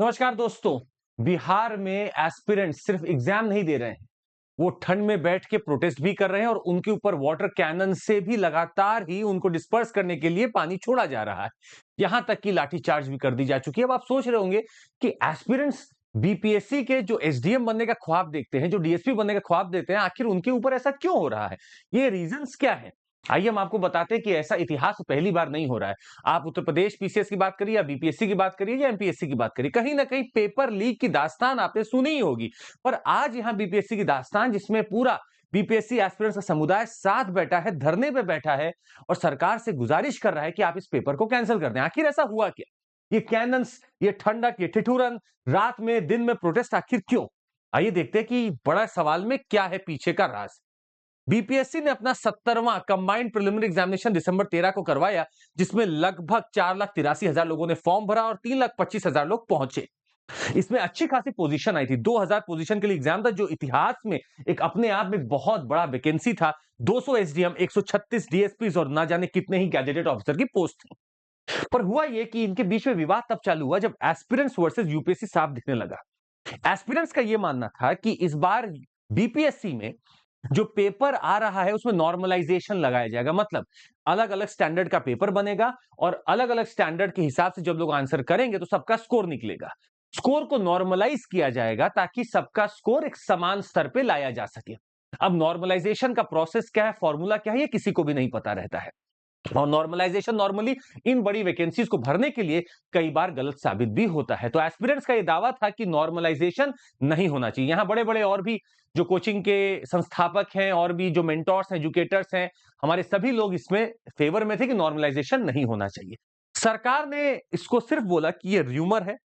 नमस्कार दोस्तों। बिहार में एस्पिरेंट सिर्फ एग्जाम नहीं दे रहे हैं, वो ठंड में बैठ के प्रोटेस्ट भी कर रहे हैं और उनके ऊपर वाटर कैनन से भी लगातार ही उनको डिस्पर्स करने के लिए पानी छोड़ा जा रहा है। यहां तक कि लाठीचार्ज भी कर दी जा चुकी है। अब आप सोच रहे होंगे कि एस्पिरेंट्स बीपीएससी के जो एसडीएम बनने का ख्वाब देखते हैं, जो डीएसपी बनने का ख्वाब देते हैं, आखिर उनके ऊपर ऐसा क्यों हो रहा है? ये रीजंस क्या है? आइए हम आपको बताते हैं कि ऐसा इतिहास पहली बार नहीं हो रहा है। आप उत्तर प्रदेश पीसीएस की बात करिए या बीपीएससी की बात करिए या एमपीएससी की बात करिए, कहीं ना कहीं पेपर लीक की दास्तान आपने सुनी ही होगी। पर आज यहां बीपीएससी की दास्तान, जिसमें पूरा बीपीएससी एस्पिरेंट्स का समुदाय साथ बैठा है, धरने पे बैठा है और सरकार से गुजारिश कर रहा है कि आप इस पेपर को कैंसिल कर दें। आखिर ऐसा हुआ क्या? ये कैनन्स, ये ठंडक, ये ठिठुरन, रात में दिन में प्रोटेस्ट आखिर क्यों? आइए देखते हैं कि बड़ा सवाल में क्या है पीछे का राज। बीपीएससी ने अपना 70वां कंबाइंड प्रिलिमिनरी एग्जामिनेशन दिसंबर 13 को करवाया, जिसमें लगभग 4,83,000 लोगों ने फॉर्म भरा और 3,25,000 लोग पहुंचे। इसमें अच्छी खासी पोजीशन आई थी। 2000 पोजीशन के लिए एग्जाम था, जो इतिहास में एक अपने आप में बहुत बड़ा वैकेंसी था। 200 एसडीएम, 136 डीएसपीज और ना जाने कितने ही गैजेटेड ऑफिसर की पोस्ट थी। पर हुआ यह कि इनके बीच में विवाद तब चालू हुआ जब एस्पिरेंट्स वर्सेस यूपीएससी साफ दिखने लगा। एस्पिरेंट्स का यह मानना था कि इस बार बीपीएससी में जो पेपर आ रहा है उसमें नॉर्मलाइजेशन लगाया जाएगा। मतलब अलग अलग स्टैंडर्ड का पेपर बनेगा और अलग अलग स्टैंडर्ड के हिसाब से जब लोग आंसर करेंगे तो सबका स्कोर निकलेगा। स्कोर को नॉर्मलाइज किया जाएगा ताकि सबका स्कोर एक समान स्तर पे लाया जा सके। अब नॉर्मलाइजेशन का प्रोसेस क्या है, फॉर्मूला क्या है, ये किसी को भी नहीं पता रहता है। और नॉर्मलाइजेशन नॉर्मली इन बड़ी वैकेंसीज को भरने के लिए कई बार गलत साबित भी होता है। तो एस्पिरेंट्स का यह दावा था कि नॉर्मलाइजेशन नहीं होना चाहिए। यहां बड़े बड़े और भी जो कोचिंग के संस्थापक हैं और भी जो मेंटोर्स हैं, एजुकेटर्स हैं, हमारे सभी लोग इसमें फेवर में थे कि नॉर्मलाइजेशन नहीं होना चाहिए। सरकार ने इसको सिर्फ बोला कि ये र्यूमर है,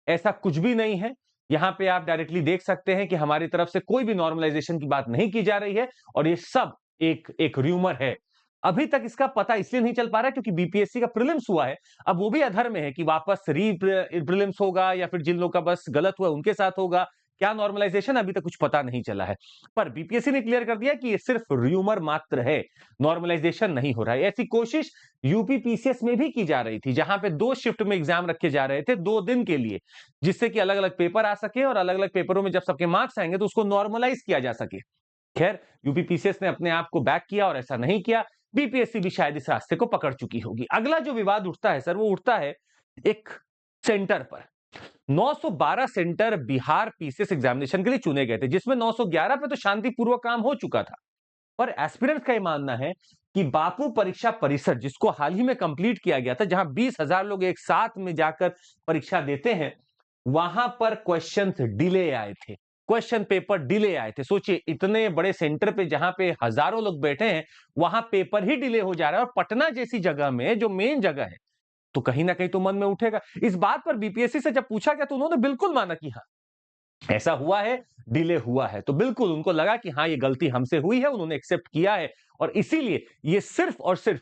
ऐसा कुछ भी नहीं है। यहां पे आप डायरेक्टली देख सकते हैं कि हमारी तरफ से कोई भी नॉर्मलाइजेशन की बात नहीं की जा रही है और ये सब एक एक र्यूमर है। अभी तक इसका पता इसलिए नहीं चल पा रहा है क्योंकि बीपीएससी का प्रीलिम्स हुआ है। अब वो भी अधर में है कि वापस री प्रीलिम्स होगा या फिर जिन लोग का बस गलत हुआ उनके साथ होगा। क्या नॉर्मलाइजेशन, अभी तक कुछ पता नहीं चला है। पर बीपीएससी ने क्लियर कर दिया कि ये सिर्फ र्यूमर मात्र है, नॉर्मलाइजेशन नहीं हो रहा है। ऐसी कोशिश यूपी पीसीएस में भी की जा रही थी, जहां पे 2 शिफ्ट में एग्जाम रखे जा रहे थे 2 दिन के लिए, जिससे कि अलग अलग पेपर आ सके और अलग अलग पेपरों में जब सबके मार्क्स आएंगे तो उसको नॉर्मलाइज किया जा सके। खैर, यूपी पीसीएस ने अपने आप को बैक किया और ऐसा नहीं किया। बीपीएससी भी शायद इस रास्ते को पकड़ चुकी होगी। अगला जो विवाद उठता है सर, वो उठता है एक सेंटर पर। 912 सेंटर बिहार पीसीएस एग्जामिनेशन के लिए चुने गए थे, जिसमें 911 पे तो शांतिपूर्वक काम हो चुका था। पर एस्पिरेंट्स का यह मानना है कि बापू परीक्षा परिसर, जिसको हाल ही में कंप्लीट किया गया था, जहां 20,000 लोग एक साथ में जाकर परीक्षा देते हैं, वहां पर क्वेश्चंस डिले आए थे, क्वेश्चन पेपर डिले आए थे। सोचिए, इतने बड़े सेंटर पे जहां पे हजारों लोग बैठे हैं, वहां पेपर ही डिले हो जा रहा है और पटना जैसी जगह में जो मेन जगह है, तो कहीं ना कहीं तो मन में उठेगा। इस बात पर बीपीएससी से जब पूछा गया तो उन्होंने बिल्कुल माना कि हाँ, ऐसा हुआ है, डिले हुआ है। तो बिल्कुल उनको लगा कि हाँ, ये गलती हमसे हुई है, उन्होंने एक्सेप्ट किया है और इसीलिए ये सिर्फ और सिर्फ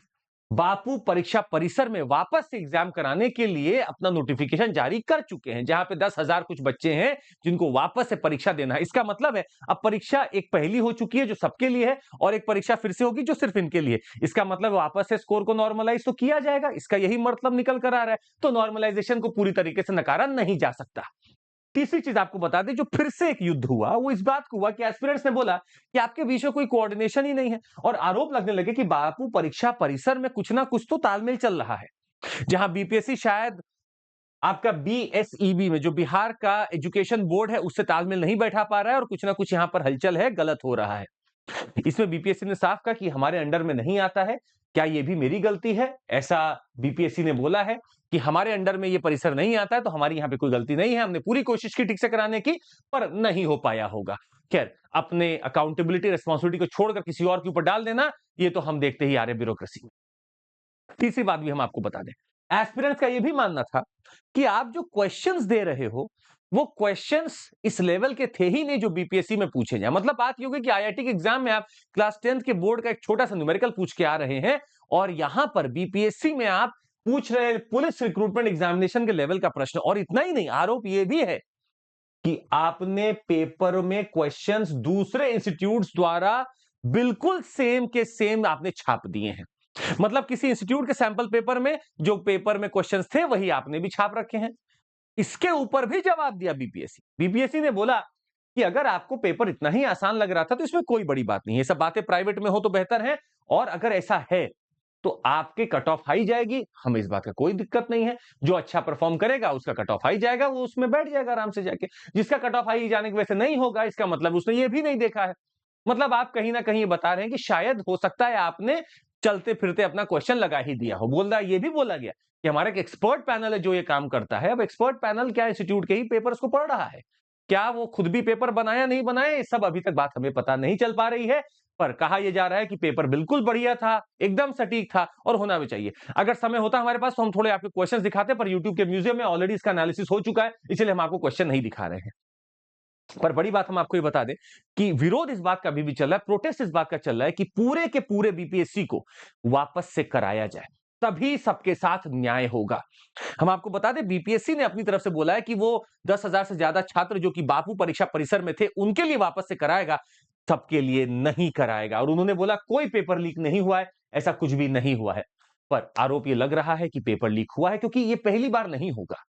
बापू परीक्षा परिसर में वापस से एग्जाम कराने के लिए अपना नोटिफिकेशन जारी कर चुके हैं, जहां पे 10,000 कुछ बच्चे हैं जिनको वापस से परीक्षा देना है। इसका मतलब है अब परीक्षा एक पहली हो चुकी है जो सबके लिए है और एक परीक्षा फिर से होगी जो सिर्फ इनके लिए। इसका मतलब वापस से स्कोर को नॉर्मलाइज तो किया जाएगा, इसका यही मतलब निकल कर आ रहा है। तो नॉर्मलाइजेशन को पूरी तरीके से नकारा नहीं जा सकता। तीसरी चीज आपको बता दें, जो फिर से एक युद्ध हुआ वो इस बात को हुआ कि एस्पिरेंट्स ने बोला कि आपके बीच में कोई कोऑर्डिनेशन ही नहीं है और आरोप लगने लगे कि बापू परीक्षा परिसर में कुछ ना कुछ तो तालमेल चल रहा है। जहां बीपीएससी शायद आपका बीएसईबी में, जो बिहार का एजुकेशन बोर्ड है, उससे तालमेल नहीं बैठा पा रहा है और कुछ ना कुछ यहां पर हलचल है, गलत हो रहा है। इसमें बीपीएससी ने साफ कहा कि हमारे अंडर में नहीं आता है। क्या ये भी मेरी गलती है? ऐसा बीपीएससी ने बोला है कि हमारे अंडर में ये परिसर नहीं आता है, तो हमारी यहां पे कोई गलती नहीं है। हमने पूरी कोशिश की ठीक से कराने की, पर नहीं हो पाया होगा। खैर, अपने अकाउंटेबिलिटी रिस्पॉन्सिबिलिटी को छोड़कर किसी और के ऊपर डाल देना, ये तो हम देखते ही आ रहे ब्यूरोक्रेसी में। तीसरी बात भी हम आपको बता दें, एस्पिरेंट्स का यह भी मानना था कि आप जो क्वेश्चंस दे रहे हो, वो क्वेश्चंस इस लेवल के थे ही नहीं जो बीपीएससी में पूछे जाए। मतलब बात ये होगी कि आईआईटी के एग्जाम में आप क्लास 10th के बोर्ड का एक छोटा सा न्यूमेरिकल पूछ के आ रहे हैं और यहां पर बीपीएससी में आप पूछ रहे हैं पुलिस रिक्रूटमेंट एग्जामिनेशन के लेवल का प्रश्न। और इतना ही नहीं, आरोप यह भी है कि आपने पेपर में क्वेश्चंस दूसरे इंस्टीट्यूट्स द्वारा बिल्कुल सेम के सेम आपने छाप दिए हैं। मतलब किसी इंस्टीट्यूट के सैंपल पेपर में जो पेपर में क्वेश्चंस थे वही आपने भी छाप रखे हैं। इसके ऊपर भी जवाब दिया बीपीएससी। बीपीएससी ने बोला कि अगर आपको पेपर इतना ही आसान लग रहा था तो इसमें कोई बड़ी बात नहीं है, सब बातें प्राइवेट में हो तो बेहतर है, और अगर ऐसा है तो आपके कट ऑफ हाई जाएगी, हमें इस बात का कोई दिक्कत नहीं है। जो अच्छा परफॉर्म करेगा उसका कट ऑफ हाई जाएगा, वो उसमें बैठ जाएगा आराम से जाके। जिसका कट ऑफ हाई जाने की वजह से नहीं होगा, इसका मतलब उसने ये भी नहीं देखा है। मतलब आप कहीं ना कहीं ये बता रहे हैं कि शायद हो सकता है आपने चलते फिरते अपना क्वेश्चन लगा ही दिया हो। बोल रहा ये भी बोला गया कि हमारा एक एक्सपर्ट पैनल है जो ये काम करता है। अब एक्सपर्ट पैनल क्या इंस्टीट्यूट के ही पेपर्स को पढ़ रहा है, क्या वो खुद भी पेपर बनाया नहीं बनाया, ये सब अभी तक बात हमें पता नहीं चल पा रही है। पर कहा यह जा रहा है कि पेपर बिल्कुल बढ़िया था, एकदम सटीक था और होना भी चाहिए। अगर समय होता हमारे पास तो हम थोड़े आपके क्वेश्चंस दिखाते, पर यूट्यूब के म्यूजियम में ऑलरेडी इसका एनालिसिस हो चुका है, इसलिए हम आपको क्वेश्चन नहीं दिखा रहे हैं। पर बड़ी बात हम आपको ये बता दें कि विरोध इस बात का अभी भी चल रहा है, प्रोटेस्ट इस बात का चल रहा है कि पूरे के पूरे बीपीएससी को वापस से कराया जाए, तभी सबके साथ न्याय होगा। हम आपको बता दें बीपीएससी ने अपनी तरफ से बोला है कि वो 10,000 से ज्यादा छात्र जो कि बापू परीक्षा परिसर में थे उनके लिए वापस से कराएगा, सबके लिए नहीं कराएगा। और उन्होंने बोला कोई पेपर लीक नहीं हुआ है, ऐसा कुछ भी नहीं हुआ है। पर आरोप ये लग रहा है कि पेपर लीक हुआ है, क्योंकि ये पहली बार नहीं होगा,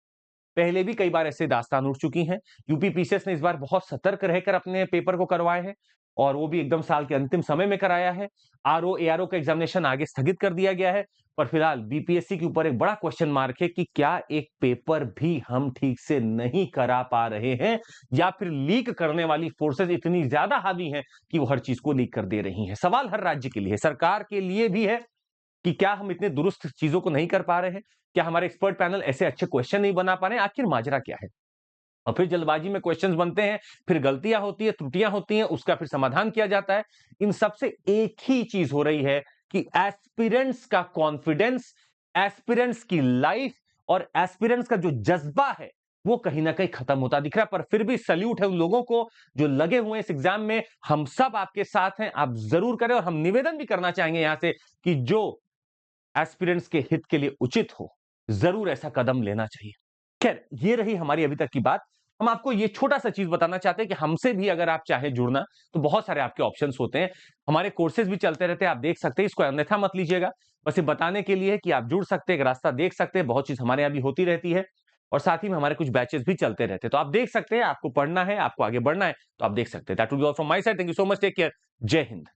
पहले भी कई बार ऐसे दास्तान उठ चुकी हैं। यूपी पीसीएस ने इस बार बहुत सतर्क रहकर अपने पेपर को करवाए हैं, और वो भी एकदम साल के अंतिम समय में कराया है। आरओ एआरओ का एग्जामिनेशन आगे स्थगित कर दिया गया है। पर फिलहाल बीपीएससी के ऊपर एक बड़ा क्वेश्चन मार्क है कि क्या एक पेपर भी हम ठीक से नहीं करा पा रहे हैं, या फिर लीक करने वाली फोर्सेस इतनी ज्यादा हावी हैं कि वो हर चीज को लीक कर दे रही हैं। सवाल हर राज्य के लिए, सरकार के लिए भी है कि क्या हम इतने दुरुस्त चीजों को नहीं कर पा रहे हैं, क्या हमारे एक्सपर्ट पैनल ऐसे अच्छे क्वेश्चन नहीं बना पा रहे हैं, आखिर माजरा क्या है। और फिर जल्दबाजी में क्वेश्चंस बनते हैं, फिर गलतियां होती है, त्रुटियां होती हैं, उसका फिर समाधान किया जाता है। इन सबसे एक ही चीज हो रही है कि एस्पिरेंट्स का कॉन्फिडेंस, एस्पिरेंट्स की लाइफ और एस्पिरेंट्स का जो जज्बा है वो कहीं ना कहीं खत्म होता दिख रहा है। पर फिर भी सल्यूट है उन लोगों को जो लगे हुए हैं इस एग्जाम में। हम सब आपके साथ हैं, आप जरूर करें। और हम निवेदन भी करना चाहेंगे यहां से कि जो एस्पिरेंट्स के हित के लिए उचित हो, जरूर ऐसा कदम लेना चाहिए। खैर, ये रही हमारी अभी तक की बात। हम आपको ये छोटा सा चीज बताना चाहते हैं कि हमसे भी अगर आप चाहे जुड़ना तो बहुत सारे आपके ऑप्शंस होते हैं। हमारे कोर्सेज भी चलते रहते हैं, आप देख सकते हैं, इसको अन्यथा मत लीजिएगा। बस ये बताने के लिए कि आप जुड़ सकते हैं, एक रास्ता देख सकते हैं, बहुत चीज हमारे यहाँ भी होती रहती है। और साथ ही में हमारे कुछ बैचेस भी चलते रहते हैं, तो आप देख सकते हैं, आपको पढ़ना है, आपको आगे बढ़ना है तो आप देख सकते हैं। That will be all from my side. Thank you so much, take care, जय हिंद।